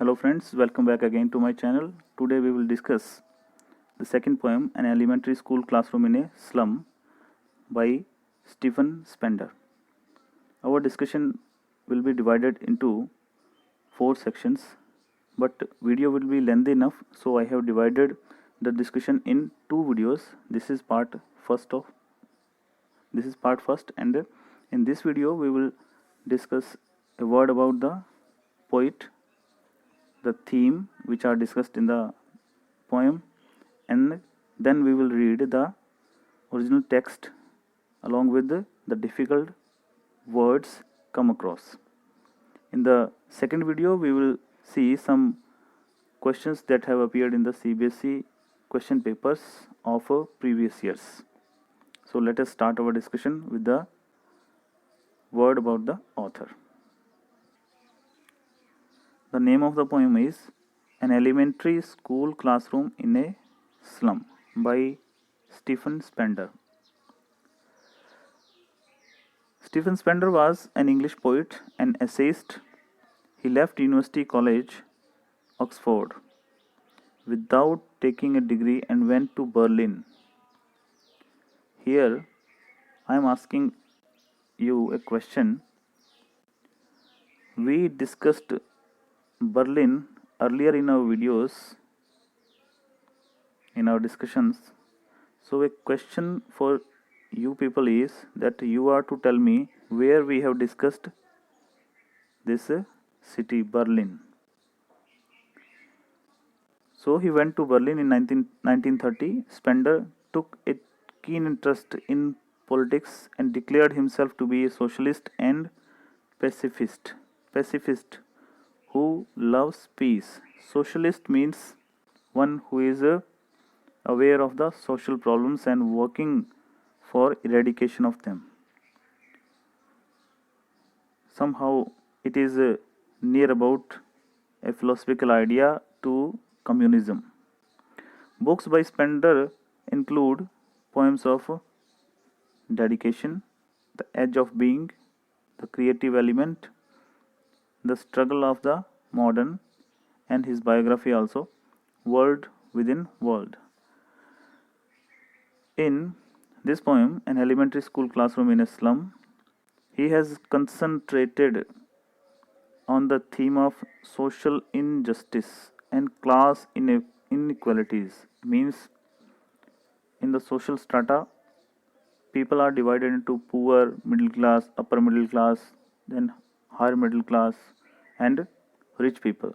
Hello friends, welcome back again to my channel. Today we will discuss the second poem, An Elementary School Classroom in a Slum by Stephen Spender. Our discussion will be divided into 4 sections, but video will be lengthy enough, so I have divided the discussion in 2 videos. This is part first, and in this video we will discuss a word about the poet, the theme which are discussed in the poem, and then we will read the original text along with the difficult words come across. In the second video we will see some questions that have appeared in the CBSE question papers of previous years. So let us start our discussion with the word about the author. The name of the poem is An Elementary School Classroom in a Slum by Stephen Spender. Stephen Spender was an English poet and essayist. He left University College, Oxford, without taking a degree and went to Berlin. Here, I am asking you a question. We discussed Berlin earlier in our videos, in our discussions. So a question for you people is that you are to tell me where we have discussed this city, Berlin. So he went to Berlin in 1930. Spender took a keen interest in politics and declared himself to be a socialist and pacifist who loves peace. Socialist means one who is aware of the social problems and working for eradication of them. Somehow it is near about a philosophical idea to communism. Books by Spender include poems of dedication, The Edge of Being, The Creative Element, The Struggle of the Modern, and his biography also, World Within World. In this poem, An Elementary School Classroom in a Slum, he has concentrated on the theme of social injustice and class inequalities. Means, in the social strata, people are divided into poor, middle class, upper middle class, then higher middle class, and rich people.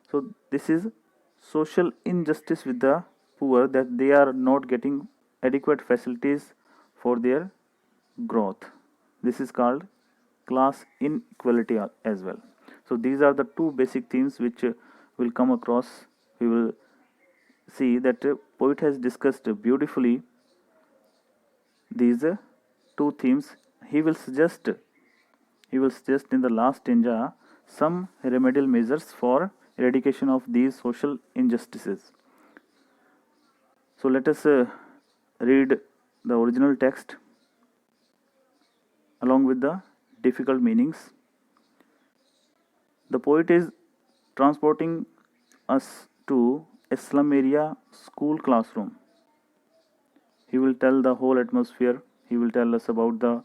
So this is social injustice with the poor, that they are not getting adequate facilities for their growth. This is called class inequality as well. So these are the two basic themes which will come across. We will see that poet has discussed beautifully these two themes. He will suggest in the last stanza some remedial measures for eradication of these social injustices. So let us read the original text along with the difficult meanings. The poet is transporting us to a slum area school classroom. He will tell the whole atmosphere. He will tell us about the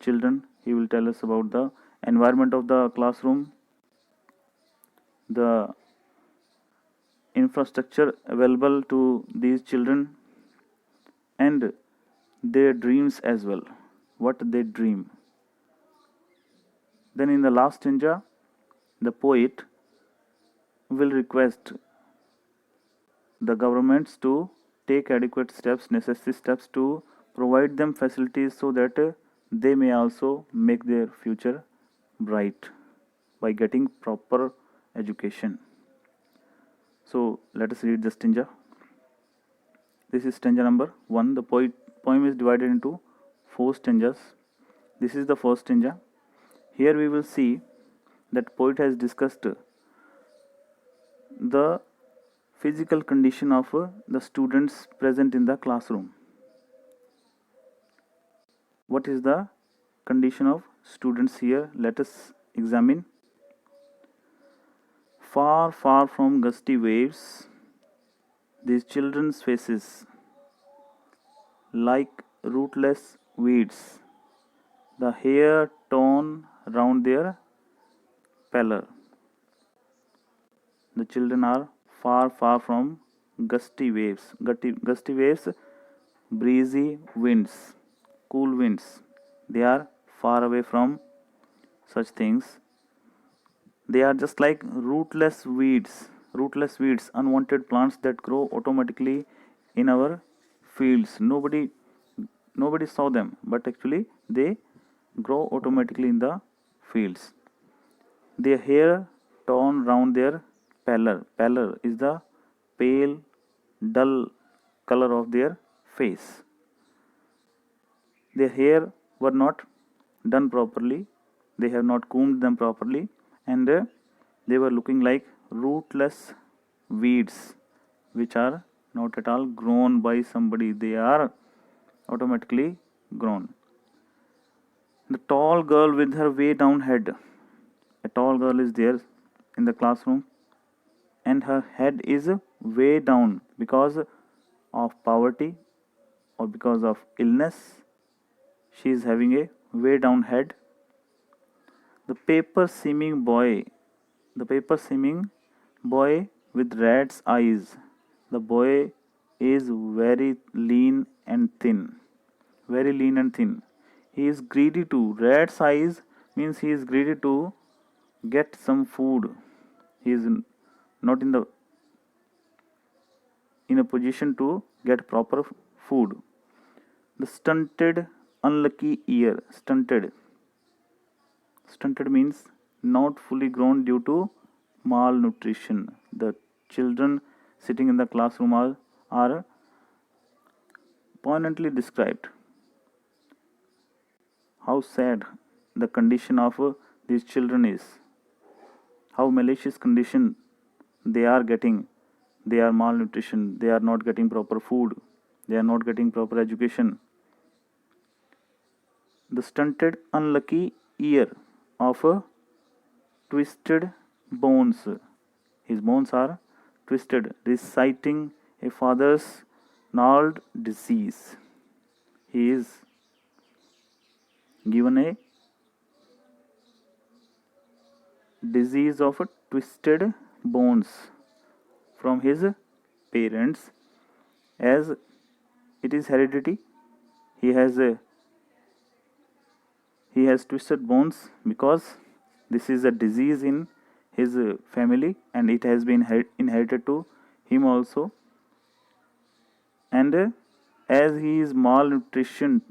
children. He will tell us about the environment of the classroom, the infrastructure available to these children, and their dreams as well, what they dream. Then in the last stanza, the poet will request the governments to take adequate steps, necessary steps to provide them facilities so that they may also make their future bright by getting proper education. So let us read the stanza. This is stanza number 1. The poem is divided into 4 stanzas. This is the first stanza. Here we will see that poet has discussed the physical condition of the students present in the classroom. What is the condition of students here? Let us examine. Far, far from gusty waves, these children's faces, like rootless weeds, the hair torn round their pallor. The children are far, far from gusty waves. Gusty waves, breezy winds, cool winds. They are far away from such things. They are just like rootless weeds, unwanted plants that grow automatically in our fields. Nobody saw them, but actually they grow automatically in the fields. Their hair torn round their pallor. Pallor is the pale, dull color of their face. Their hair were not done properly. They have not combed them properly, and they were looking like rootless weeds, which are not at all grown by somebody. They are automatically grown. The tall girl with her way down head. A tall girl is there in the classroom, and her head is way down because of poverty or because of illness. She is having a way down head. The paper seeming boy with rat's eyes. The boy is very lean and thin. Very lean and thin. He is greedy too. Rat's eyes means he is greedy to get some food. He is not in a position to get proper food. The stunted, unlucky ear. Stunted means not fully grown due to malnutrition. The children sitting in the classroom are poignantly described. How sad the condition of these children is. How malicious condition they are getting. They are malnutrition. They are not getting proper food. They are not getting proper education. The stunted, unlucky ear of twisted bones. His bones are twisted, reciting a father's gnarled disease. He is given a disease of twisted bones from his parents, as it is heredity. He has twisted bones because this is a disease in his family, and it has been inherited to him also. And as he is malnutritioned,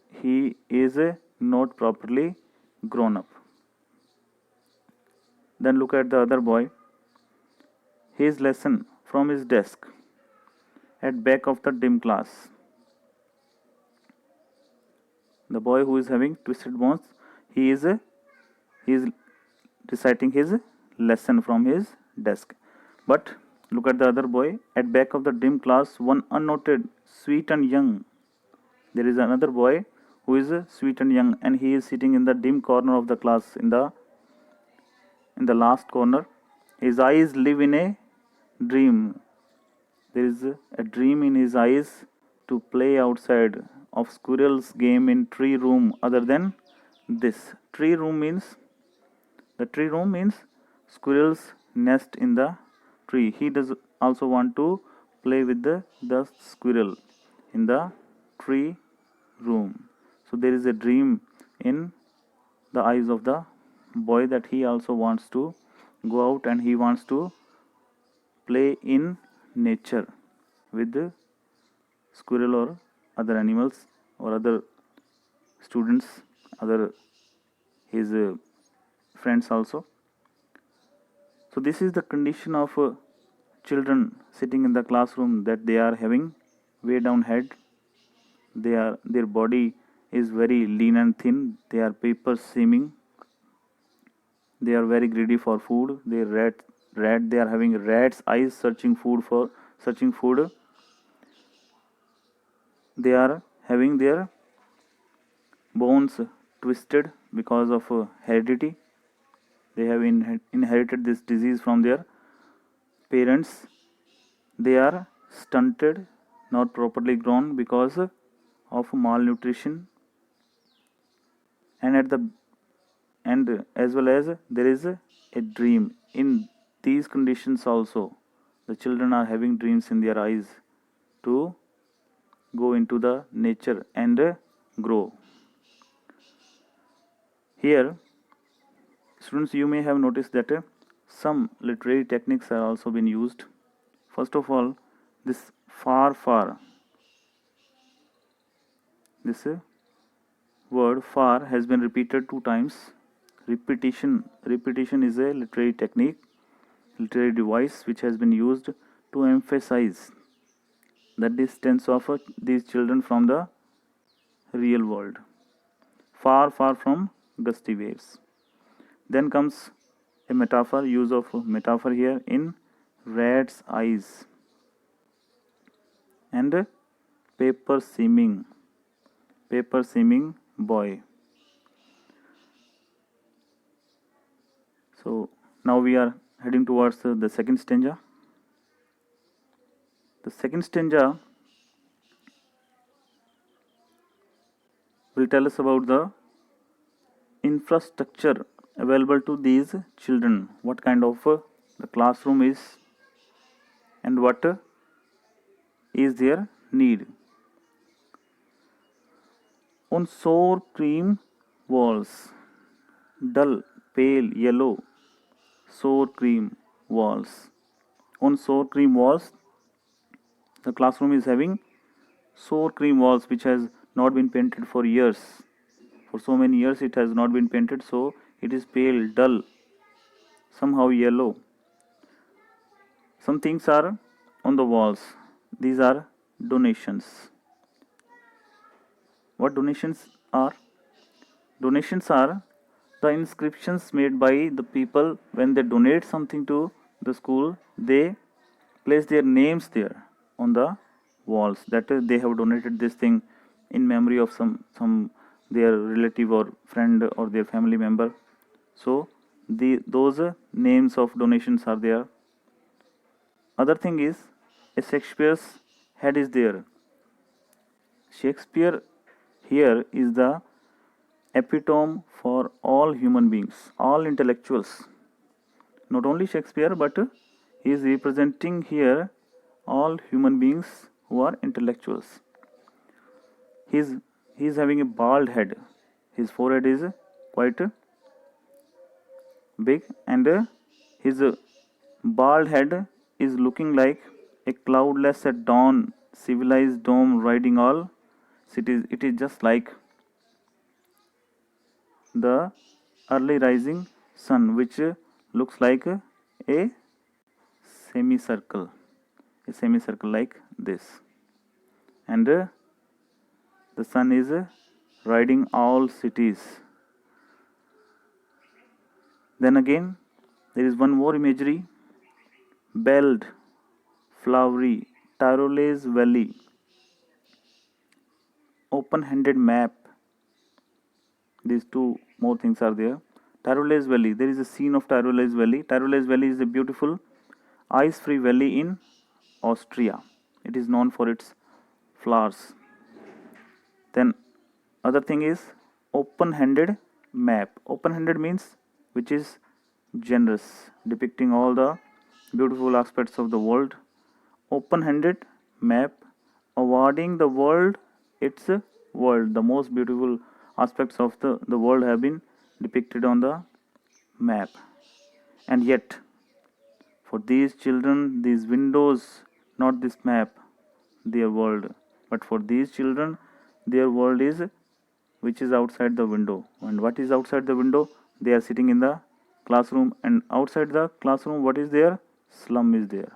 he is not properly grown up. Then look at the other boy. His lesson from his desk at back of the dim class. The boy who is having twisted bones, he is reciting his lesson from his desk. But look at the other boy at back of the dim class, one unnoted, sweet and young. There is another boy who is sweet and young, and he is sitting in the dim corner of the class, in the last corner. His eyes live in a dream. There is a dream in his eyes to play outside of squirrel's game in tree room. Other than this, tree room means squirrel's nest in the tree. He does also want to play with the squirrel in the tree room. So there is a dream in the eyes of the boy that he also wants to go out and he wants to play in nature with the squirrel or other animals or other students, other his friends also. So this is the condition of children sitting in the classroom, that they are having way down head. Their body is very lean and thin. They are paper seeming. They are very greedy for food. They are having rat's eyes, searching food. They are having their bones twisted because of heredity. They have inherited this disease from their parents. They are stunted, not properly grown because of malnutrition, and as well as there is a dream. In these conditions also, the children are having dreams in their eyes to go into the nature and grow. Here, students, you may have noticed that some literary techniques are also been used. First of all, this far, this word far has been repeated 2 times. Repetition is a literary technique, literary device which has been used to emphasize the distance of these children from the real world, far from gusty waves. Then comes a metaphor, use of metaphor here in rat's eyes and paper seeming boy. So now we are heading towards the second stanza. The second stanza will tell us about the infrastructure available to these children, what kind of the classroom is and what is their need. On sour cream walls, dull pale yellow sour cream walls. On sour cream walls, the classroom is having sour cream walls which has not been painted for years. For so many years it has not been painted, so it is pale, dull, somehow yellow. Some things are on the walls. These are donations. What donations are? Donations are the inscriptions made by the people when they donate something to the school. They place their names there on the walls, that they have donated this thing in memory of some their relative or friend or their family member. So those names of donations are there. Other thing is a Shakespeare's head is there. Shakespeare here is the epitome for all human beings, all intellectuals. Not only Shakespeare, but he is representing here all human beings who are intellectuals. He is having a bald head. His forehead is quite big, and his bald head is looking like a cloudless at dawn, civilized dome riding all cities. It is just like the early rising sun, which looks like a semicircle like this, and the sun is riding all cities. Then again, there is one more imagery: belled, flowery, Tyrolese Valley, open-handed map. These two more things are there. Tyrolese Valley. There is a scene of Tyrolese Valley. Tyrolese Valley is a beautiful ice-free valley in Austria. It is known for its flowers. Then other thing is open-handed map. Open-handed means which is generous, depicting all the beautiful aspects of the world. Open-handed map, awarding the world its world. The most beautiful aspects of the world have been depicted on the map. And yet, for these children, these windows, not this map, their world. But for these children, their world is which is outside the window. And what is outside the window? They are sitting in the classroom, and outside the classroom, what is there? Slum is there.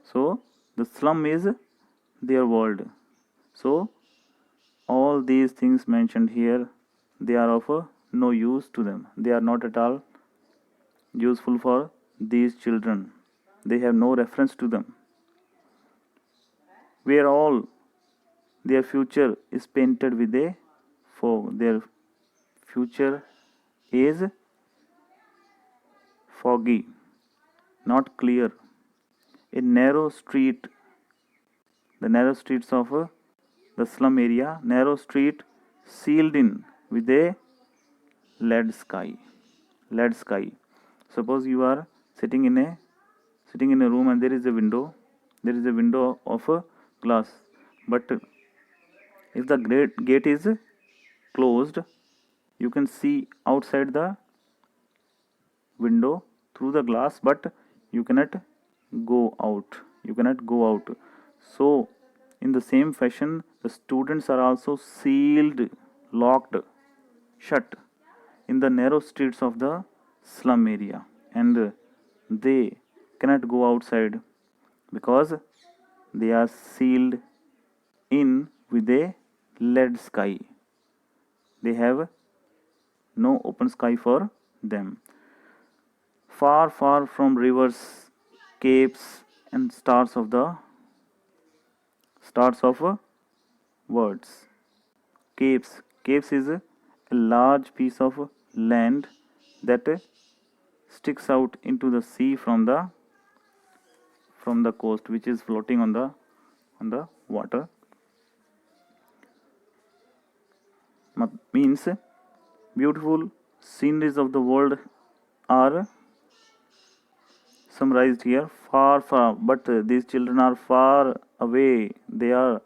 So the slum is their world. So all these things mentioned here, they are of no use to them. They are not at all useful for these children. They have no reference to them. Where all their future is painted with a fog. Their future is foggy, not clear. A narrow street, the narrow streets of the slum area, narrow street sealed in with a lead sky. Lead sky. Suppose you are sitting in a room and there is a window. There is a window of a glass, but if the gate is closed, you can see outside the window through the glass, but you cannot go out. You cannot go out. So, in the same fashion, the students are also sealed, locked, shut in the narrow streets of the slum area, and they cannot go outside because they are sealed in with a lead sky. They have no open sky for them. Far, far from rivers, capes, and stars of words. Capes is a large piece of land that sticks out into the sea from the coast, which is floating on the water. Means beautiful sceneries of the world are summarized here. Far, but these children are far away. They are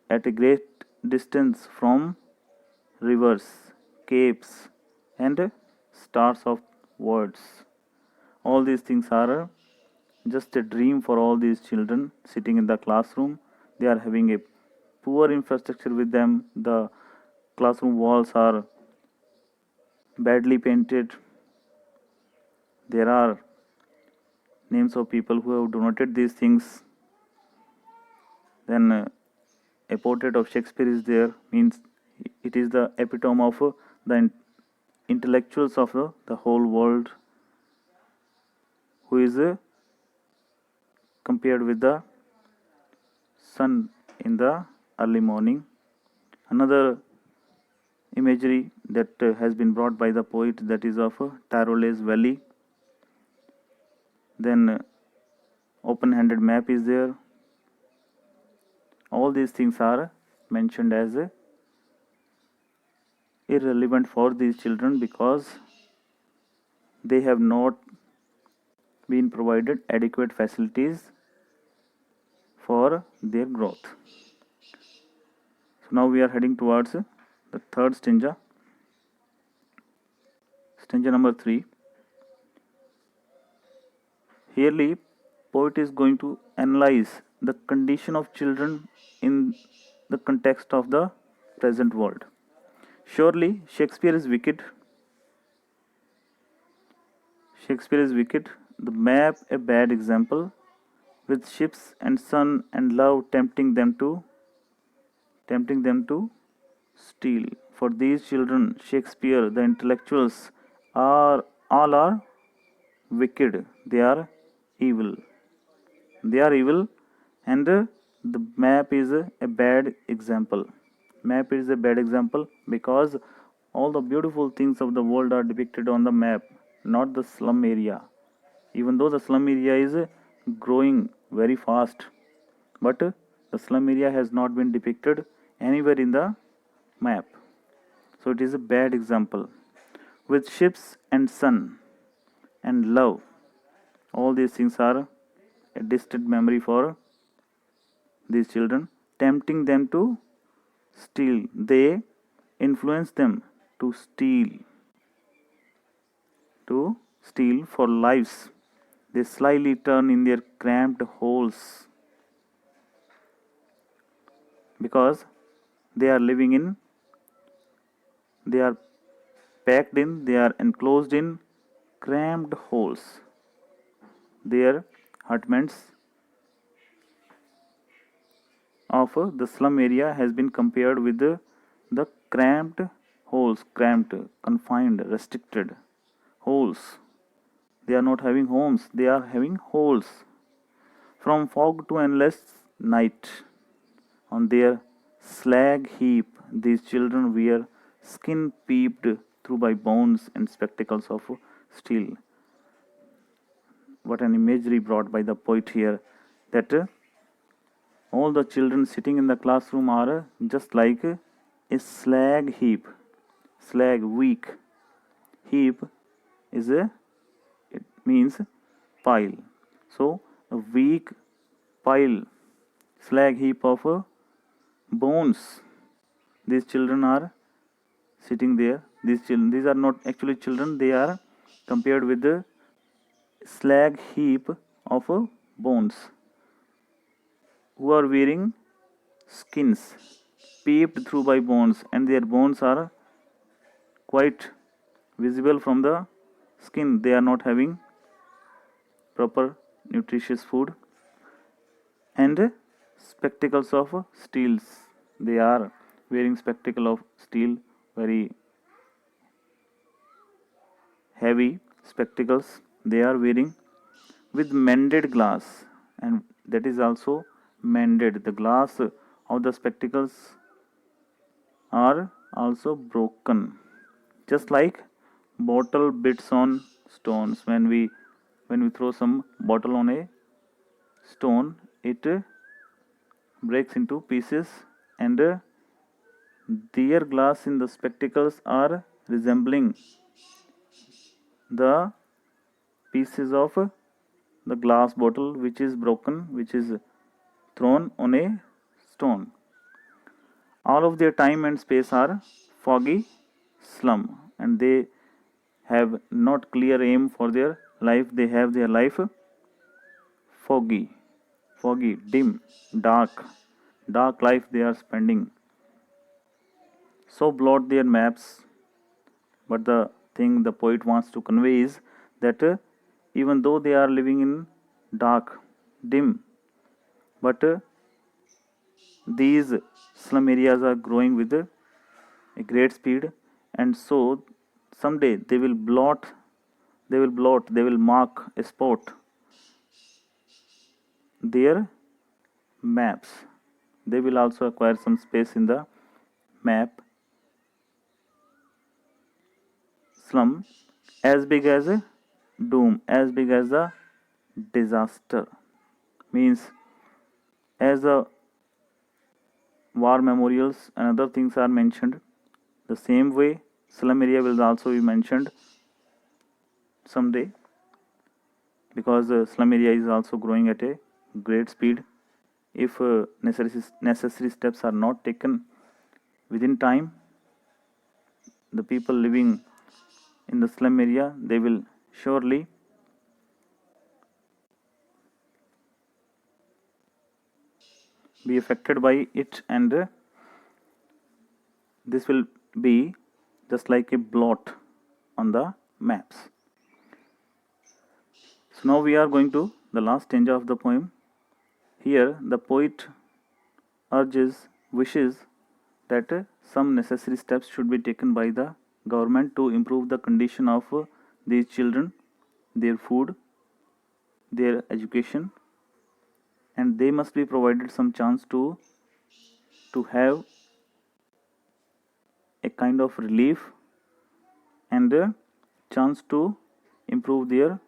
at a great distance from rivers, capes, and stars of words. All these things are just a dream for all these children sitting in the classroom. They are having a poor infrastructure with them. The classroom walls are badly painted. There are names of people who have donated these things. Then a portrait of Shakespeare is there, means it is the epitome of the intellectuals of the whole world, who is compared with the sun in the early morning. Another imagery that has been brought by the poet, that is of Tyrole's Valley. Then open-handed map is there. All these things are mentioned as irrelevant for these children because they have not been provided adequate facilities for their growth. So now we are heading towards the third stanza. Stanza number 3. Herely, poet is going to analyze the condition of children in the context of the present world. Surely, Shakespeare is wicked. The map a bad example, with ships and sun and love tempting them to steal. For these children, Shakespeare, the intellectuals, all are wicked. They are evil. And the map is a bad example. Map is a bad example because all the beautiful things of the world are depicted on the map, not the slum area. Even though the slum area is growing very fast, but the slum area has not been depicted anywhere in the map. So it is a bad example. With ships and sun and love, all these things are a distant memory for these children, tempting them to steal. They influence them to steal for lives. They slyly turn in their cramped holes because they are packed in, they are enclosed in cramped holes. Their hutments of the slum area has been compared with the cramped holes, confined, restricted holes. They are not having homes, they are having holes. From fog to endless night, on their slag heap, these children wear skin peeped through by bones and spectacles of steel. what an imagery brought by the poet here, that all the children sitting in the classroom are just like a slag heap. Slag, weak. Heap is it means pile. So a weak pile, slag heap of bones. These children are sitting there. These are not actually children. They are compared with the slag heap of bones, who are wearing skins peeped through by bones, and their bones are quite visible from the skin. They are not having proper nutritious food, and spectacles of steels. They are wearing spectacle of steel, very heavy spectacles they are wearing, with mended glass, and that is also mended. The glass of the spectacles are also broken, just like bottle bits on stones. When we throw some bottle on a stone, it breaks into pieces, and their glass in the spectacles are resembling the pieces of the glass bottle which is broken, which is thrown on a stone. All of their time and space are foggy slum, and they have not clear aim for their life. They have their life foggy, dim, dark life they are spending. So blot their maps. But the thing the poet wants to convey is that even though they are living in dark, dim, but these slum areas are growing with a great speed, and so someday they will mark a spot their maps. They will also acquire some space in the map. Slum as big as a doom, as big as a disaster, means as the war memorials and other things are mentioned, the same way slum area will also be mentioned someday, because slum area is also growing at a great speed. If necessary steps are not taken within time, the people living in the slum area, they will surely be affected by it, and this will be just like a blot on the maps. So now we are going to the last stanza of the poem. Here the poet wishes that some necessary steps should be taken by the government to improve the condition of these children, their food, their education, and they must be provided some chance to have a kind of relief and a chance to improve their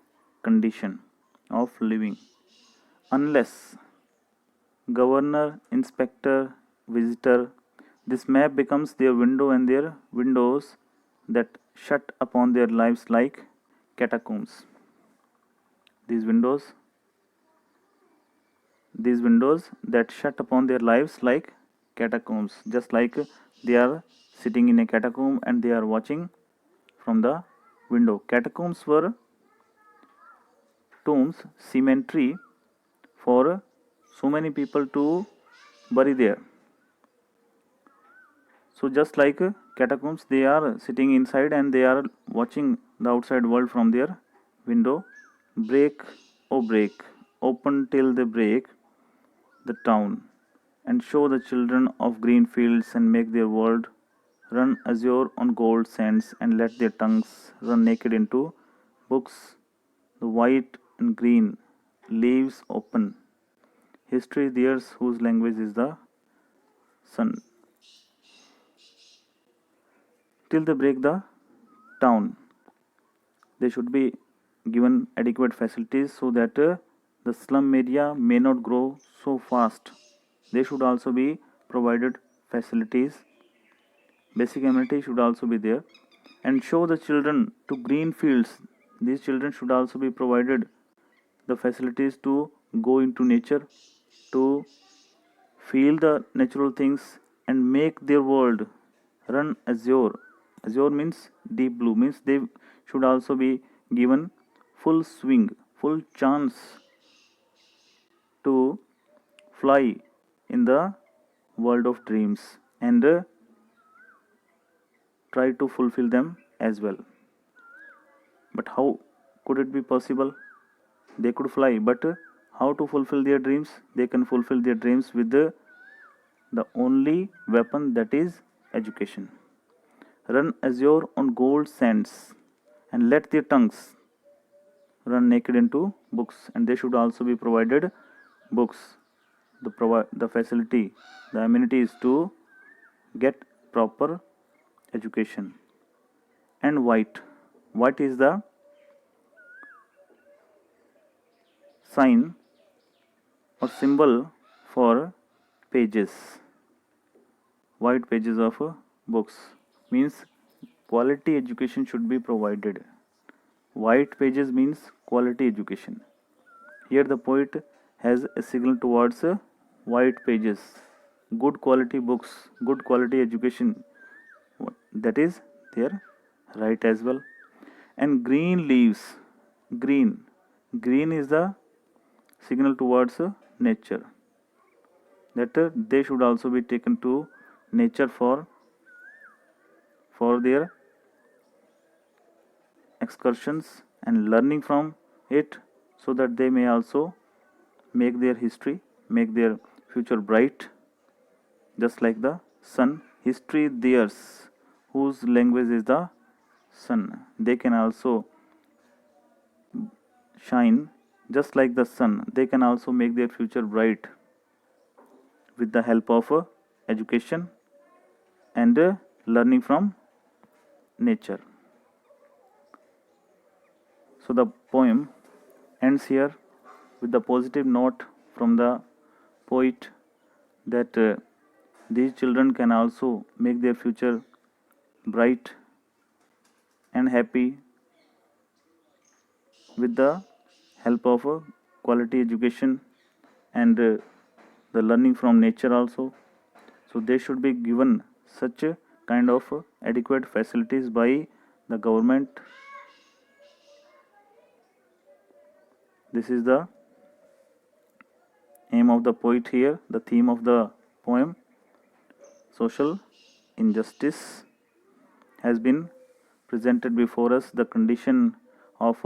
condition of living. Unless governor, inspector, visitor, this map becomes their window, and their windows that shut upon their lives like catacombs. These windows that shut upon their lives like catacombs, just like they are sitting in a catacomb and they are watching from the window. Catacombs were tombs, cemetery for so many people to bury there. So just like catacombs, they are sitting inside and they are watching the outside world from their window. Break, oh break, open till they break the town, and show the children of green fields, and make their world run azure on gold sands, and let their tongues run naked into books, the white and green leaves open. History theirs whose language is the sun. Till they break the town. They should be given adequate facilities so that the slum area may not grow so fast. They should also be provided facilities. Basic amenities should also be there. And show the children to green fields. These children should also be provided the facilities to go into nature, to feel the natural things and make their world run azure. Azure means deep blue, means they should also be given full swing, full chance to fly in the world of dreams and try to fulfill them as well. But how could it be possible? They could fly, but how to fulfill their dreams? They can fulfill their dreams with the only weapon, that is education. Run azure on gold sands and let their tongues run naked into books, and they should also be provided books, the facility, the amenities to get proper education. And white is the sign or symbol for pages. White pages of books means quality education should be provided. White pages means quality education. Here the poet has a signal towards white pages, good quality books, good quality education. That is their right as well. And green leaves, green is the signal towards nature, that they should also be taken to nature for their excursions and learning from it, so that they may also make their history, make their future bright, just like the sun. History theirs, whose language is the sun. They can also shine just like the sun. They can also make their future bright with the help of education and learning from nature. So the poem ends here with the positive note from the poet that these children can also make their future bright and happy with the help of quality education and the learning from nature also. So they should be given such a kind of adequate facilities by the government. This is the aim of the poet here, the theme of the poem. Social injustice has been presented before us, the condition of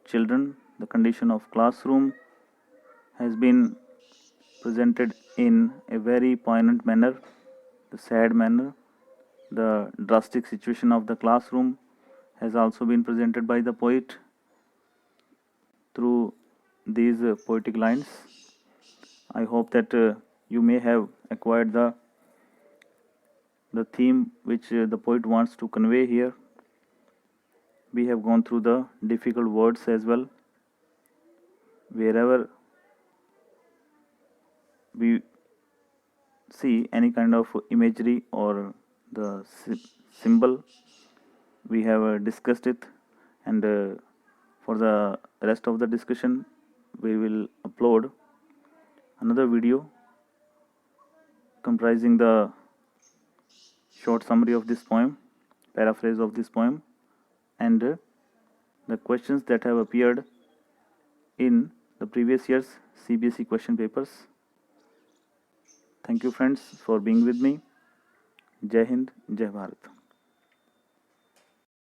children, the condition of classroom has been presented in a very poignant manner, the sad manner. The drastic situation of the classroom has also been presented by the poet through these poetic lines. I hope that you may have acquired the theme which the poet wants to convey here. We have gone through the difficult words as well. Wherever we see any kind of imagery or the symbol, we have discussed it, and for the rest of the discussion we will upload another video comprising the short summary of this poem, paraphrase of this poem, and the questions that have appeared in the previous year's CBSE question papers. Thank you friends for being with me. Jai Hind, Jai Bharat.